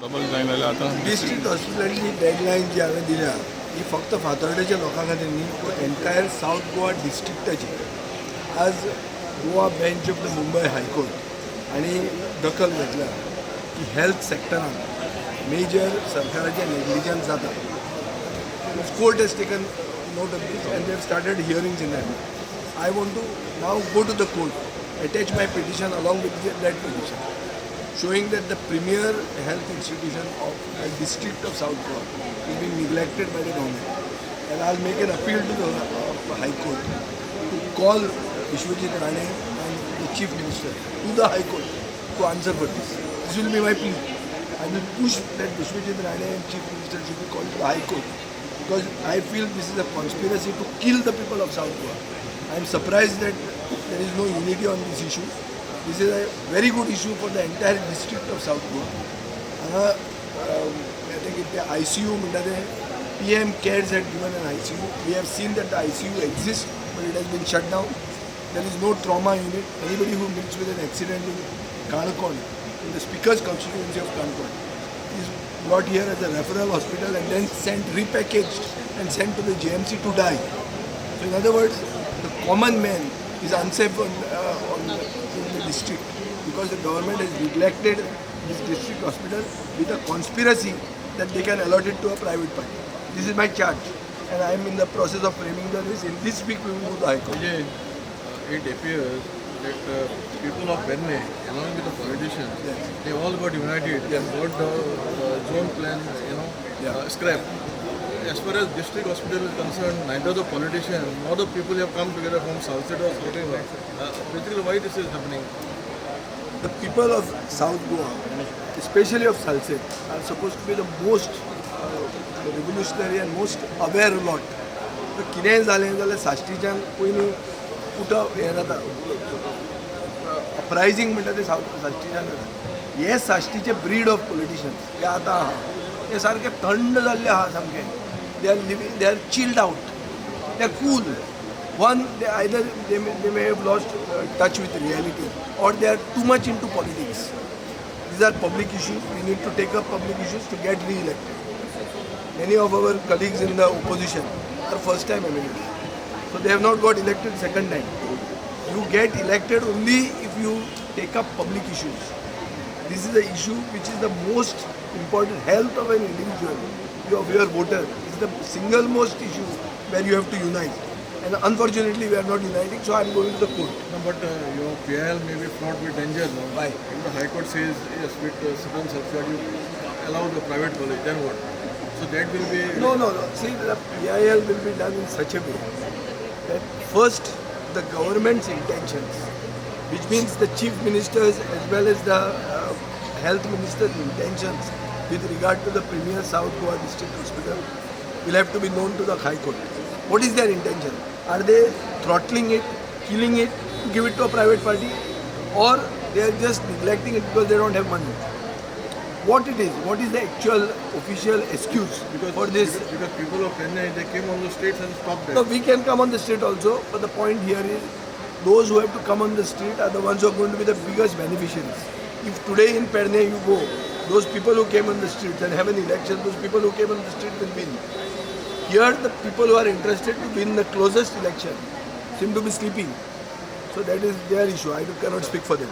Double जायन जाल्यार आतां डिस्ट्रिक्ट हॉस्पिटलाची डेडलायन जी हांवें दिल्या ही फक्त फातर्डेच्या लोकां खातीर न्ही पूण एन्टायर सावथ गोवा डिस्ट्रिक्टाची. आज Goa bench of the Mumbai high court आणि दखल घेतल्या की हेल्थ सेक्टरान मेजर सरकाराचें नेग्लिजन्स जाता. Court has taken note of this and they have started hearings in that. I want to now go to the court, attach my petition along with that petition, showing that the premier health institution of the district of South Goa is being neglected by the government. And I'll make an appeal to the High Court to call Vishwajit Rane and the Chief Minister to the High Court to answer for this. This will be my plea. I will push that Vishwajit Rane and Chief Minister should be called to the High Court, because I feel this is a conspiracy to kill the people of South Goa. I am surprised that there is no unity on this issue. This is a very good issue for the entire district of South Goa. I think if the ICU, PM CARES had given an ICU. We have seen that the ICU exists, but it has been shut down. There is no trauma unit. Anybody who meets with an accident in Konkani, in the Speaker's constituency of Konkani, is brought here as a referral hospital and then sent, repackaged and sent to the JMC to die. So in other words, the common man is unsafe in the district because the government has neglected this district hospital with a conspiracy that they can allot it to a private party. This is my charge, and I am in the process of framing this. In this week we will go to High Court. It appears that people of Benne, along with the politicians, Yes. they all got united and got the zone plan, scrapped. As far as district hospital is concerned, neither the politicians nor the people have come together from South Side or whatever. Basically, why this is happening? The people of South Goa, especially of Salsette, are supposed to be the most revolutionary and most aware lot. तर कितेंय जालें जाल्यार साश्टीच्यान पयलीं उठप हें जाता, अपरायझींग म्हणटा तें साश्टीच्यान जाता. हे साश्टीचे ब्रीड ऑफ पॉलिटिशियन्स हे आतां आहा हे सारके थंड जाल्ले आहा सामके. They are living, they are chilled out, they are cool. One, they may have lost touch with reality, or they are too much into politics. These are public issues. We need to take up public issues to get re-elected. Many of our colleagues in the opposition are first-time MLAs, so they have not got elected second time. You get elected only if you take up public issues. This is the issue which is the most important. Health of an individual, of your voter, is the single most issue where you have to unite. And unfortunately, we are not uniting, so I am going to the court. No, but your PIL may be fraught with danger. No? Why? If the High Court says, yes, with certain subsidy, you allow the private college, then what? So that will be... No. See, the PIL will be done in such a way that first, the government's intentions, which means the chief ministers as well as the health minister's intentions with regard to the premier South Goa district hospital will have to be known to the High Court. What is their intention? Are they throttling it, killing it, to give it to a private party? Or they are just neglecting it because they don't have money? What it is? What is the actual official excuse for this? Because people of Chennai, they came on the streets and stopped that. No, we can come on the street also, but the point here is those who have to come on the street are the ones who are going to be the biggest beneficiaries. If today in Perne you go, those people who came on the streets and have an election, those people who came on the street will win. Here the people who are interested to win the closest election seem to be sleeping. So that is their issue. I cannot speak for them.